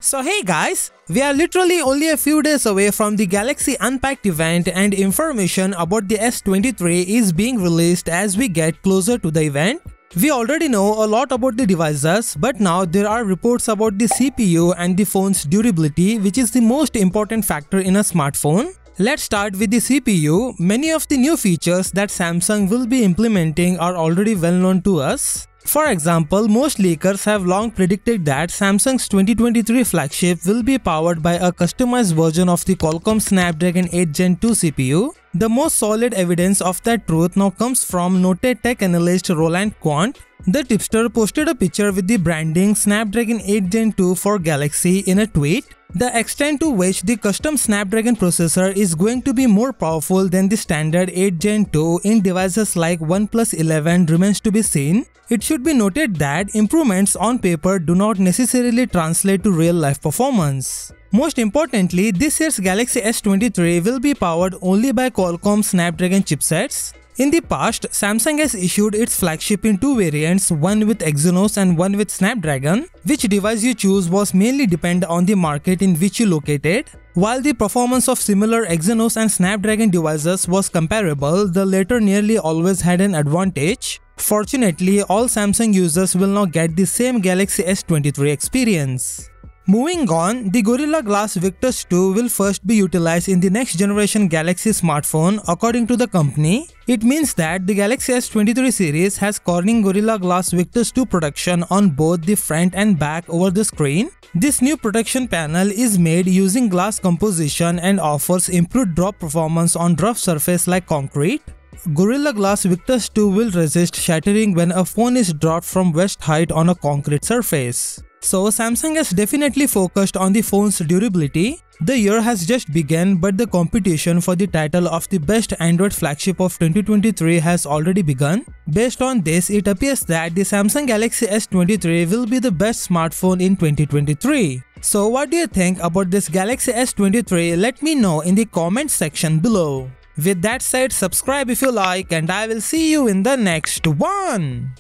So hey guys, we are literally only a few days away from the Galaxy Unpacked event and information about the S23 is being released as we get closer to the event. We already know a lot about the devices, but now there are reports about the CPU and the phone's durability, which is the most important factor in a smartphone. Let's start with the CPU. Many of the new features that Samsung will be implementing are already well known to us. For example, most leakers have long predicted that Samsung's 2023 flagship will be powered by a customized version of the Qualcomm Snapdragon 8 Gen 2 CPU. The most solid evidence of that truth now comes from noted tech analyst Roland Quant. The tipster posted a picture with the branding Snapdragon 8 Gen 2 for Galaxy in a tweet. The extent to which the custom Snapdragon processor is going to be more powerful than the standard 8 Gen 2 in devices like OnePlus 11 remains to be seen. It should be noted that improvements on paper do not necessarily translate to real-life performance. Most importantly, this year's Galaxy S23 will be powered only by Qualcomm Snapdragon chipsets. In the past, Samsung has issued its flagship in two variants, one with Exynos and one with Snapdragon. Which device you choose was mainly depend on the market in which you located. While the performance of similar Exynos and Snapdragon devices was comparable, the latter nearly always had an advantage. Fortunately, all Samsung users will now get the same Galaxy S23 experience. Moving on, the Gorilla Glass Victus 2 will first be utilized in the next generation Galaxy smartphone according to the company. It means that the Galaxy S23 series has Corning Gorilla Glass Victus 2 protection on both the front and back over the screen. This new protection panel is made using glass composition and offers improved drop performance on rough surface like concrete. Gorilla Glass Victus 2 will resist shattering when a phone is dropped from waist height on a concrete surface. So Samsung has definitely focused on the phone's durability. The year has just begun, but the competition for the title of the best Android flagship of 2023 has already begun. Based on this, it appears that the Samsung Galaxy S23 will be the best smartphone in 2023. So what do you think about this Galaxy S23? Let me know in the comment section below. With that said, subscribe if you like, and I will see you in the next one.